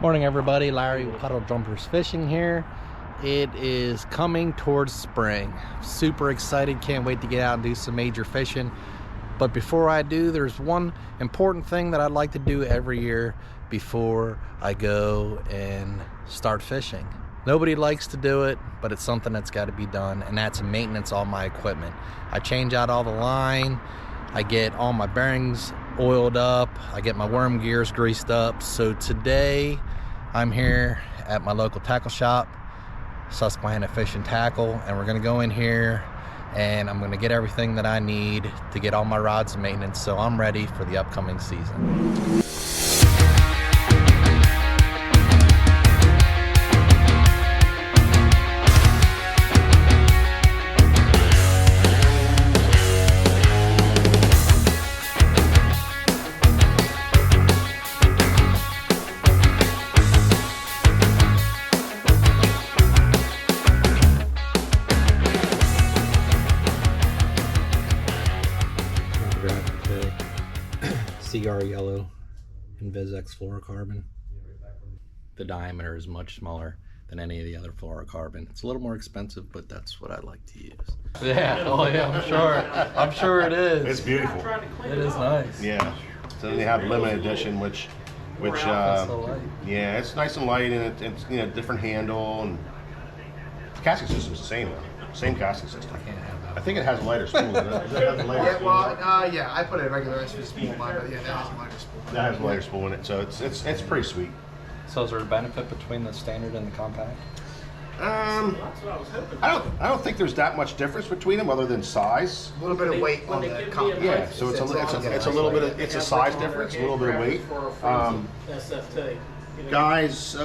Morning everybody, Larry with Puddle Jumpers Fishing here. It is coming towards spring. Super excited, can't wait to get out and do some major fishing. But before I do, there's one important thing that I'd like to do every year before I go and start fishing. Nobody likes to do it, but it's something that's got to be done, and that's maintenance on my equipment. I change out all the line, I get all my bearings oiled up, I get my worm gears greased up. So today I'm here at my local tackle shop, Susquehanna Fish and Tackle, and we're gonna go in here and I'm gonna get everything that I need to get all my rods and maintenance, so I'm ready for the upcoming season. CR yellow and VisX fluorocarbon. The diameter is much smaller than any of the other fluorocarbon. It's a little more expensive, but that's what I like to use. Yeah, oh yeah, I'm sure. I'm sure it is. It's beautiful. It is nice. Yeah. So then they have limited edition, which so yeah, it's nice and light, and it's different handle, and the casting system's the same though. Same casting system. I think it has a lighter spool. Does it have a lighter spool? Yeah, I put a regular SV spool in mine, but yeah, that has a lighter spool. That has a lighter spool in it, so it's pretty sweet. So is there a benefit between the standard and the compact? I don't think there's that much difference between them other than size. A little bit of weight on the compact. Yeah, so it's a little bit of a size difference, a little bit of weight. Guys,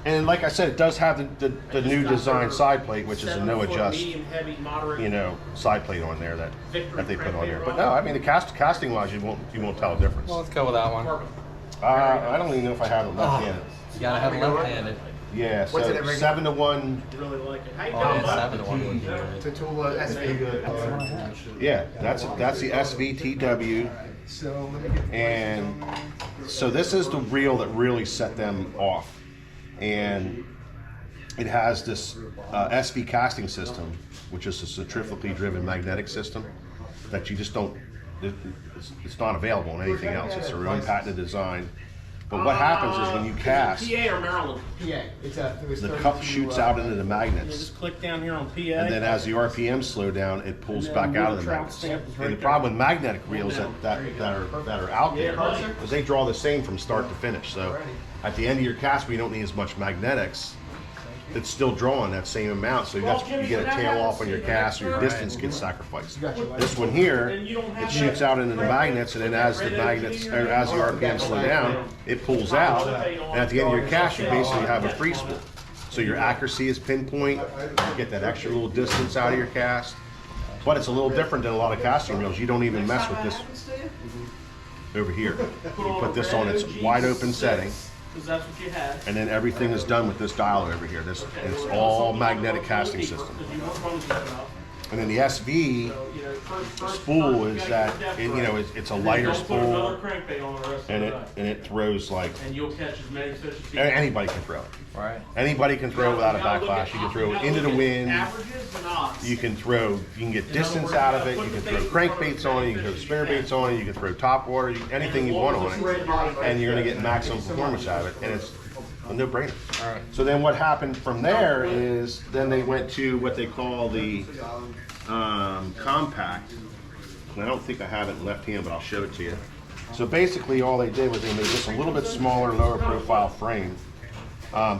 and like I said, it does have the new design side plate, which is a no adjust, side plate on there that they put on there. But no, I mean the casting wise, you won't tell a difference. Well, let's go with that one. I don't even know if I have it left-handed. You gotta have it left-handed. Yeah, so 7-to-1. Really like it. Oh, yeah, 7-to-1. Tatula SV. Yeah, that's the SVTW. And so this is the reel that really set them off. And it has this SV casting system, which is a centrifugally driven magnetic system that you just don't, it's not available on anything else. It's their own patented design. But what happens is when you cast, PA or Maryland? PA. the cup shoots out into the magnets. Just click down here on PA. And then as the RPMs slow down, it pulls back out of the magnets. And the problem with magnetic reels that are out there is they draw the same from start to finish. So at the end of your cast, we don't need as much magnetics. It's still drawing that same amount, so you get a tail off on your cast, or your distance gets sacrificed. This one here, it shoots out into the magnets, and then as the RPMs slow down, it pulls out, and at the end of your cast, you basically have a free spool. So your accuracy is pinpoint, you get that extra little distance out of your cast, but it's a little different than a lot of casting reels. You don't even mess with this over here. You put this on its wide open setting, That's what you had. and then everything is done with this dial over here. It's all magnetic casting system. And then the SV spool is that it's a lighter spool, and it throws like and you'll catch as many fish as you anybody can throw it. Right. Anybody can throw without a backlash. You can throw it into the wind. Averages and odds. You can get distance out of it. You can throw crankbaits on it. You can throw spinnerbaits on it. You can throw top water. Anything you want on it, and you're going to get maximum performance out of it. And it's a no-brainer. All right. So then what happened from there is then they went to what they call the compact. And I don't think I have it left hand, but I'll show it to you. So basically all they did was they made just a little bit smaller, lower profile frame.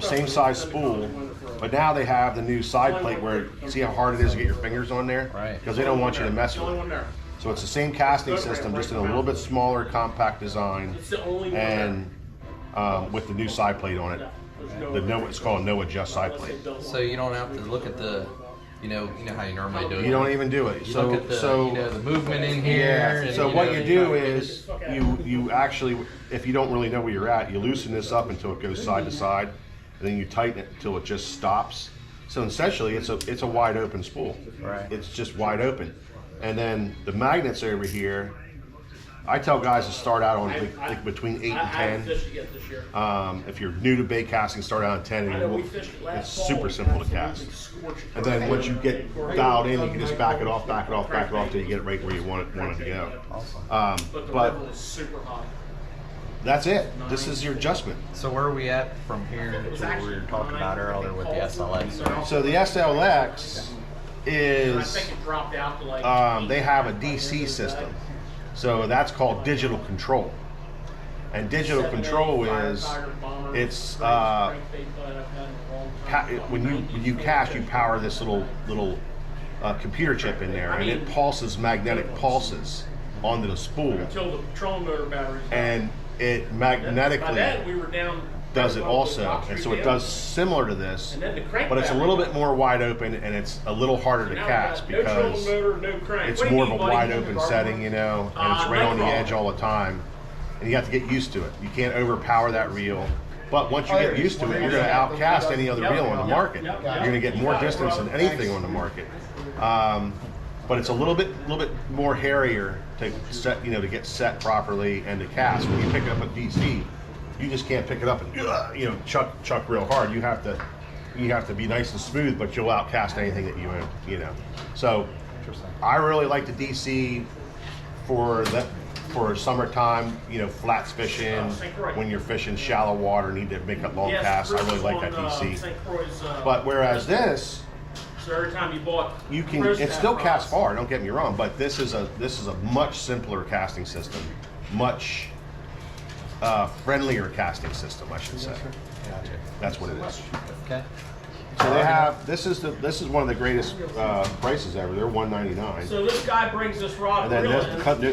Same size spool, but now they have the new side plate where, see how hard it is to get your fingers on there? Right. Because they don't want you to mess with it. So it's the same casting system, just in a little bit smaller, compact design, and with the new side plate on it. It's called a no adjust side plate. So you don't have to look at the, you know how you normally do it. You don't even do it. You look at the, the movement in here. Yeah. And, so what you do is you actually, if you don't really know where you're at, you loosen this up until it goes side to side, and then you tighten it until it just stops. So essentially, it's a wide open spool. Right. It's just wide open, and then the magnets over here I tell guys to start out on like between 8 I haven't and 10. fished it yet this year. If you're new to bait casting, start out at 10. I know we And fished it last it's fall. super simple to cast. And then once you get dialed in, you can just back it off till you get it right where you want it to go. But the But level is super high. that's it. This is your adjustment. So where are we at from here to what we were talking about earlier with the SLX? So the SLX I is think it dropped out to like. they have a DC system. So that's called digital control. And digital control is it's when you cast, you power this little computer chip in there, and it pulses magnetic pulses onto the spool, Until the trolling motor batteries. and it By then magnetically we were down. does it also, and so it does similar to this, And then the crank but it's a battery. little bit more wide open, and it's a little harder to Now we cast got no trolling because motor, no crank. it's What do you more of mean, a buddy? wide open setting, you know, and it's right no on the problem. edge all the time, and you have to get used to it. You can't overpower that reel, but once you get used to it, you're going to outcast any other reel on the market. You're going to get more distance than anything on the market. But it's a little bit more hairier to set, to get set properly and to cast. When you pick up a DC, you just can't pick it up and chuck real hard. You have to be nice and smooth, but you'll outcast anything that you know. So I really like the DC for summertime, flats fishing, when you're fishing shallow water, need to make up long casts. I really like that DC. But whereas this, So every time you bought, it still casts far, don't get me wrong, but this is a much simpler casting system, much friendlier casting system, I should say. That's what it is. Okay. So they have this is one of the greatest prices ever. They're $199. So this guy brings this rod And then reel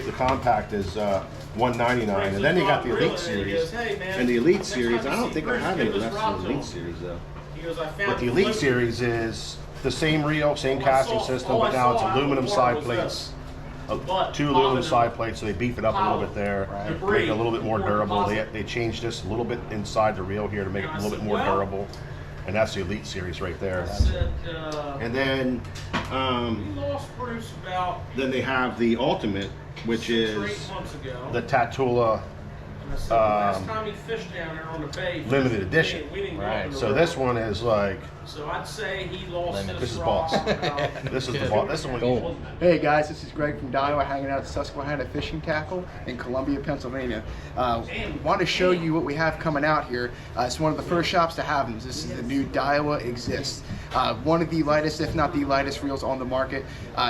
the compact is $199, and then you got the Elite Series. And the Elite Series, I don't think I have any left in the Elite Series though. He goes, I found But the Elite Series is the same reel, same casting system, but now it's aluminum side plates. 2 aluminum side plates, so they beef it up a little bit there, make it a little bit more durable. They changed this a little bit inside the reel here to make it a little bit more durable, and that's the Elite Series right there. And then then they have the Ultimate, which is the Tatula last time he fished down there on the bay, limited edition. we didn't go Right. up in the So river. this one is like, So I'd say he lost This this is rod boss. about- this is the boss. This is the one. Cool. Hey guys, this is Greg from Daiwa, hanging out at Susquehanna Fishing Tackle in Columbia, Pennsylvania. Want to show you what we have coming out here. It's one of the first shops to have them. This is the new Daiwa Exist. One of the lightest, if not the lightest reels on the market.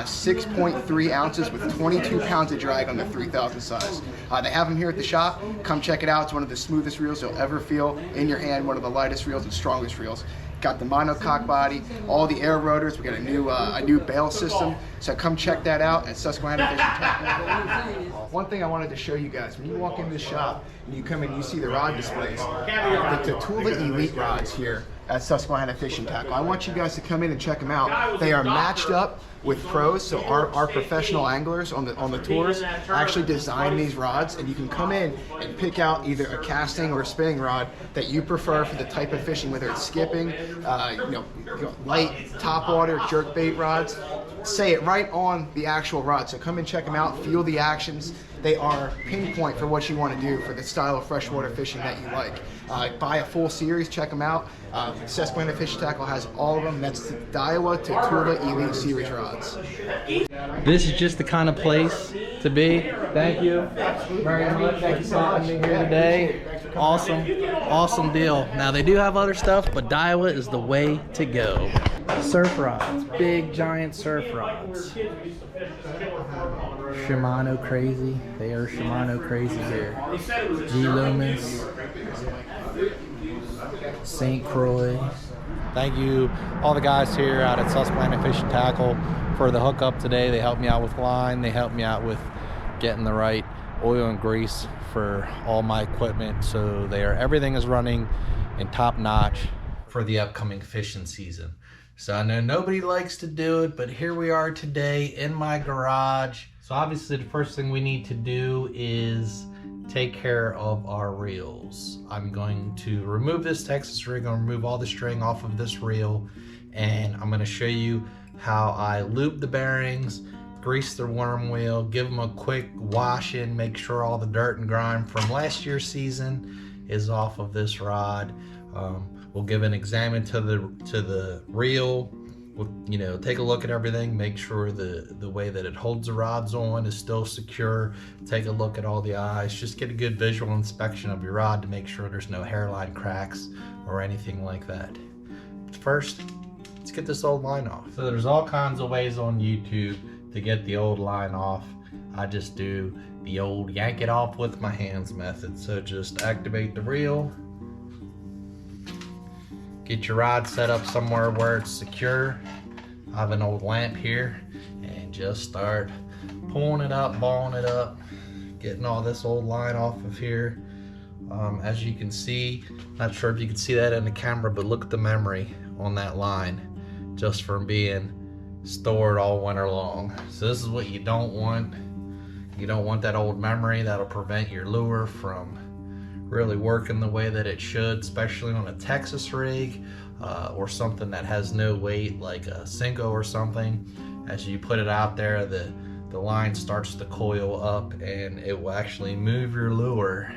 6.3 ounces with 22 pounds of drag on the 3000 size. They have them here at the shop. Come check it out. It's one of the smoothest reels you'll ever feel in your hand. One of the lightest reels and strongest reels. Got the monocoque body, all the air rotors. We got a new bail system. So come check that out at Susquehanna Fishing Tackle. One thing I wanted to show you guys: when you walk in this shop and you come in, you see the rod displays. The Tatula Elite rods here at Susquehanna Fishing Tackle. I want you guys to come in and check them out. They are matched up with pros, so our professional anglers on the tours actually design these rods, and you can come in and pick out either a casting or a spinning rod that you prefer for the type of fishing, whether it's skipping, light topwater, jerkbait rods. Say it right on the actual rod. So come and check them out, feel the actions. They are pinpoint for what you want to do for the style of freshwater fishing that you like. Buy a full series, check them out. Susquehanna Fishing Tackle has all of them. That's the Daiwa Tatula Elite Series rods. This is just the kind of place to be. Thank you very much. Thank you for having me here today. Awesome deal. Now they do have other stuff, but Daiwa is the way to go. Surf rods, big giant surf rods. Shimano crazy. They are Shimano crazy here. G Loomis, St. Croix. Thank you, all the guys here out at Susquehanna Fishing Tackle for the hookup today. They helped me out with line. They helped me out with getting the right oil and grease for all my equipment. So everything is running in top notch for the upcoming fishing season. So I know nobody likes to do it, but here we are today in my garage. So obviously the first thing we need to do is take care of our reels. I'm going to remove this Texas rig. I'm going to remove all the string off of this reel, and I'm going to show you how I loop the bearings grease the worm wheel, give them a quick wash in, make sure all the dirt and grime from last year's season is off of this rod. We'll give an examine to the reel. We'll, you know, take a look at everything, make sure the way that it holds the rods on is still secure. Take a look at all the eyes, just get a good visual inspection of your rod to make sure there's no hairline cracks or anything like that. But first, let's get this old line off. So there's all kinds of ways on YouTube to get the old line off. I just do the old yank it off with my hands method. So just activate the reel, get your rod set up somewhere where it's secure. I have an old lamp here, and just start pulling it up, balling it up, getting all this old line off of here. As you can see, not sure if you can see that in the camera, but look at the memory on that line, just from being stored all winter long. So this is what you don't want. You don't want that old memory. That'll prevent your lure from really working the way that it should, especially on a Texas rig or something that has no weight like a Cinco or something. As you put it out there, the line starts to coil up, and it will actually move your lure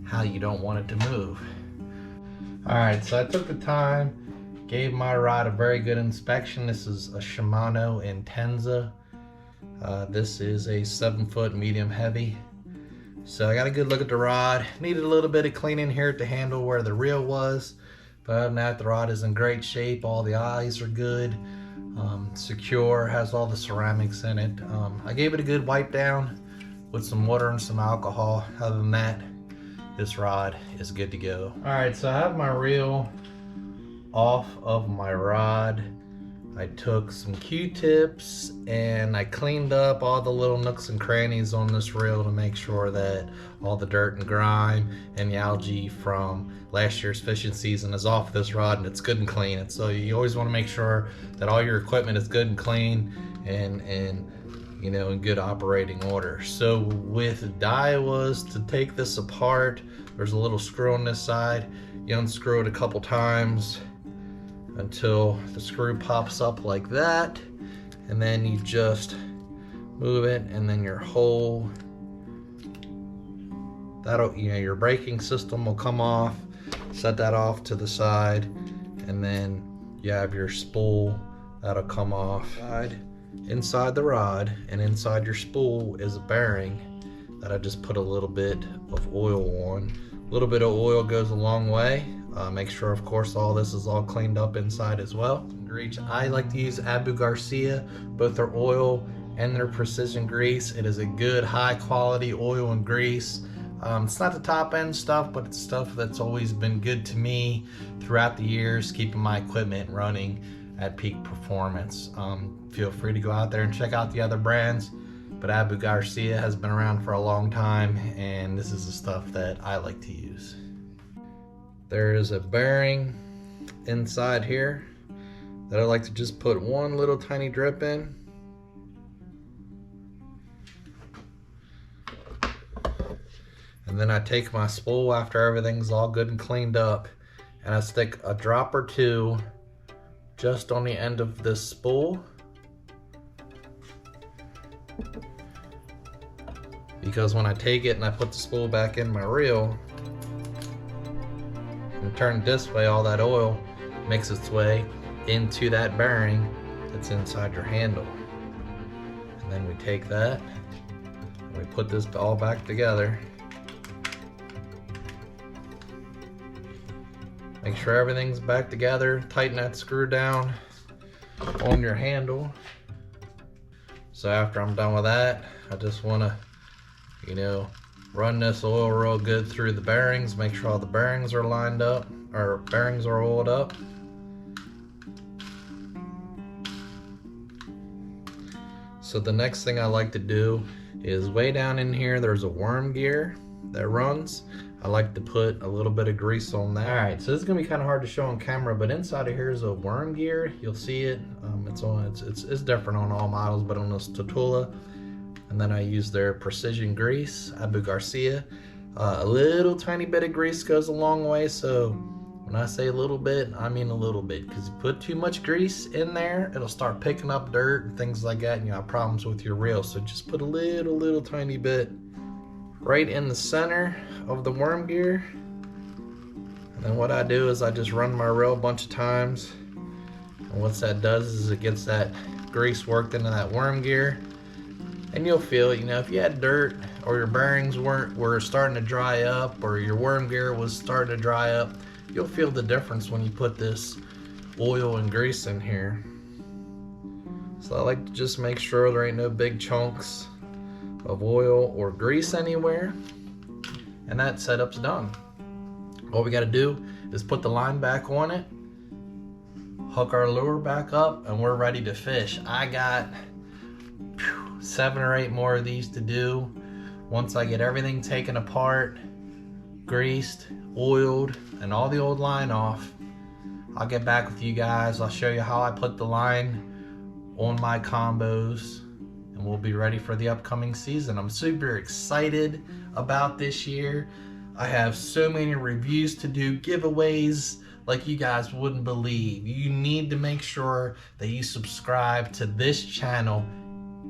how you don't want it to move. All right, so I took the time, gave my rod a very good inspection. This is a Shimano Intenza. This is a 7-foot medium heavy. So I got a good look at the rod. Needed a little bit of cleaning here at the handle where the reel was, but other than that, the rod is in great shape. All the eyes are good, secure, has all the ceramics in it. I gave it a good wipe down with some water and some alcohol. Other than that, this rod is good to go. All right, so I have my reel off of my rod. I took some Q-tips and I cleaned up all the little nooks and crannies on this reel to make sure that all the dirt and grime and the algae from last year's fishing season is off this rod and it's good and clean. And so you always want to make sure that all your equipment is good and clean and you know, in good operating order. So with Daiwas, to take this apart, there's a little screw on this side. You unscrew it a couple times until the screw pops up like that, and then you just move it, and then your whole, that'll, you know, your braking system will come off. Set that off to the side, and then you have your spool that'll come off. Inside the rod and inside your spool is a bearing that I just put a little bit of oil on. A little bit of oil goes a long way. Make sure, of course, all this is all cleaned up inside as well. I like to use Abu Garcia, both their oil and their precision grease. It is a good, high quality oil and grease. It's not the top end stuff, but it's stuff that's always been good to me throughout the years, keeping my equipment running at peak performance. Feel free to go out there and check out the other brands, but Abu Garcia has been around for a long time, and this is the stuff that I like to use. There is a bearing inside here that I like to just put one little tiny drip in. And then I take my spool after everything's all good and cleaned up, and I stick a drop or two just on the end of this spool, because when I take it and I put the spool back in my reel and turn it this way, all that oil makes its way into that bearing that's inside your handle. And then we take that and we put this all back together. Make sure everything's back together. Tighten that screw down on your handle. So after I'm done with that, I just want to, you know, run this oil real good through the bearings. Make sure all the bearings are lined up, or bearings are oiled up. So the next thing I like to do is way down in here, there's a worm gear that runs. I like to put a little bit of grease on that. All right, so this is gonna be kind of hard to show on camera, but inside of here is a worm gear. You'll see it. It's different on all models, but on this Tatula. And then I use their precision grease, Abu Garcia. A little tiny bit of grease goes a long way, so When I say a little bit, I mean a little bit, because you put too much grease in there, it'll start picking up dirt and things like that, and you have problems with your reel. So just put a little tiny bit right in the center of the worm gear. And then what I do is I just run my reel a bunch of times. And what that does is it gets that grease worked into that worm gear. And you'll feel it, you know, if you had dirt or your bearings were starting to dry up, or your worm gear was starting to dry up, you'll feel the difference when you put this oil and grease in here. So I like to just make sure there ain't no big chunks of oil or grease anywhere. And that setup's done. All we gotta do is put the line back on it, hook our lure back up, and we're ready to fish. I got 7 or 8 more of these to do. Once I get everything taken apart, greased, oiled, and all the old line off, I'll get back with you guys. I'll show you how I put the line on my combos, and we'll be ready for the upcoming season. I'm super excited about this year. I have so many reviews to do, giveaways like you guys wouldn't believe. You need to make sure that you subscribe to this channel.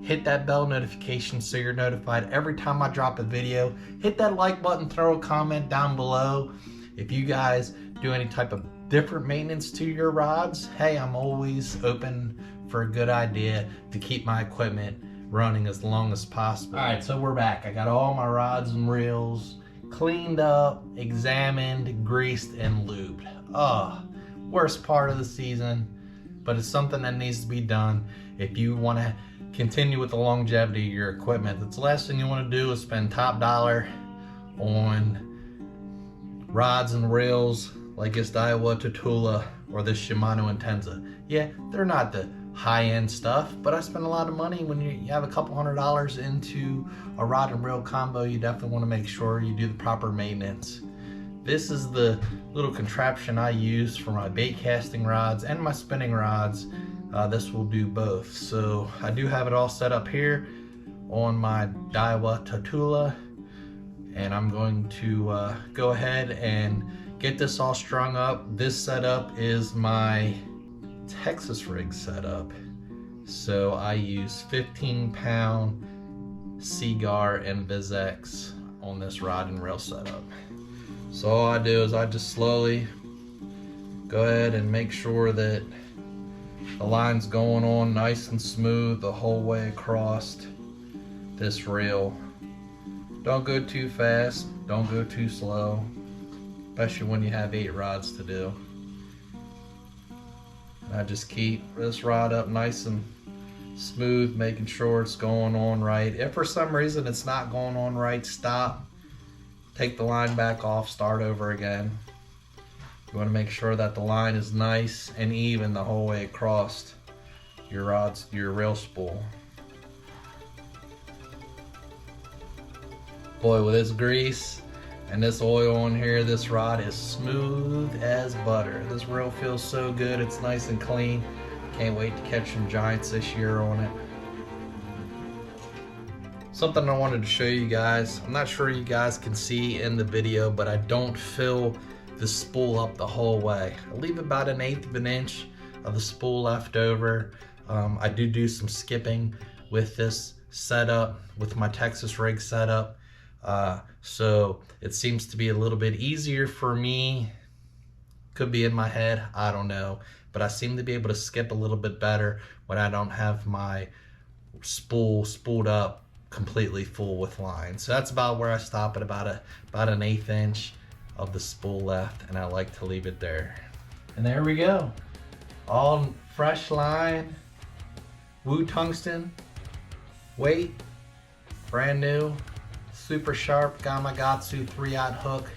Hit that bell notification so you're notified every time I drop a video. Hit that like button, throw a comment down below. If you guys do any type of different maintenance to your rods, hey, I'm always open for a good idea to keep my equipment running as long as possible. All right, so we're back. I got all my rods and reels cleaned up, examined, greased, and lubed. Worst part of the season, but it's something that needs to be done if you want to continue with the longevity of your equipment. That's the last thing you want to do is spend top dollar on rods and reels like this Daiwa Tatula or this Shimano Intensa. Yeah, they're not the high-end stuff, but I spend a lot of money. When you have a couple $100s into a rod and reel combo, you definitely want to make sure you do the proper maintenance. This is the little contraption I use for my bait casting rods and my spinning rods. This will do both. So I do have it all set up here on my Daiwa Tatula, and I'm going to go ahead and get this all strung up. This setup is my Texas rig setup. So I use 15-pound Seaguar and VizX on this rod and reel setup. So all I do is I just slowly go ahead and make sure that the line's going on nice and smooth the whole way across this reel. Don't go too fast, don't go too slow, especially when you have 8 rods to do. And I just keep this rod up nice and smooth, making sure it's going on right. If for some reason it's not going on right, stop, take the line back off, start over again. You want to make sure that the line is nice and even the whole way across your rods, your reel spool. Boy, with this grease and this oil on here, this rod is smooth as butter. This reel feels so good, it's nice and clean. Can't wait to catch some giants this year on it. Something I wanted to show you guys, I'm not sure you guys can see in the video, but I don't fill the spool up the whole way. I leave about 1/8 of an inch of the spool left over. I do some skipping with this setup, with my Texas rig setup. So it seems to be a little bit easier for me. Could be in my head, I don't know. But I seem to be able to skip a little bit better when I don't have my spool spooled up completely full with line. So that's about where I stop at, about 1/8 inch of the spool left, and I like to leave it there. And there we go. All fresh line, Woo tungsten, weight, brand new, super sharp Gamakatsu 3/0 hook,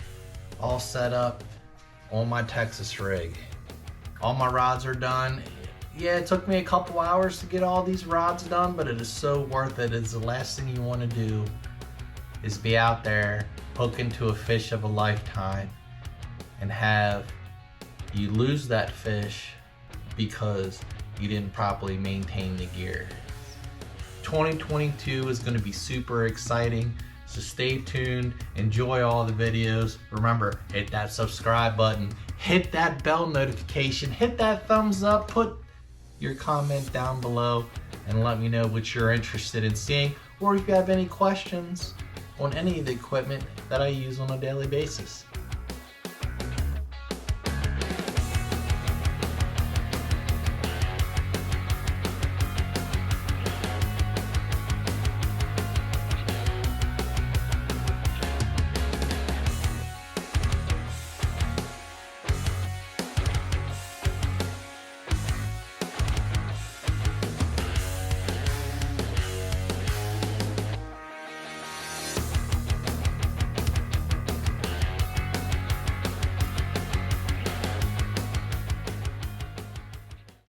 all set up on my Texas rig. All my rods are done. Yeah, it took me a couple hours to get all these rods done, but it is so worth it. It's the last thing you want to do is be out there hooking to a fish of a lifetime and have you lose that fish because you didn't properly maintain the gear. 2022 is going to be super exciting. So stay tuned, enjoy all the videos. Remember, hit that subscribe button, hit that bell notification, hit that thumbs up, put your comment down below and let me know what you're interested in seeing, or if you have any questions on any of the equipment that I use on a daily basis.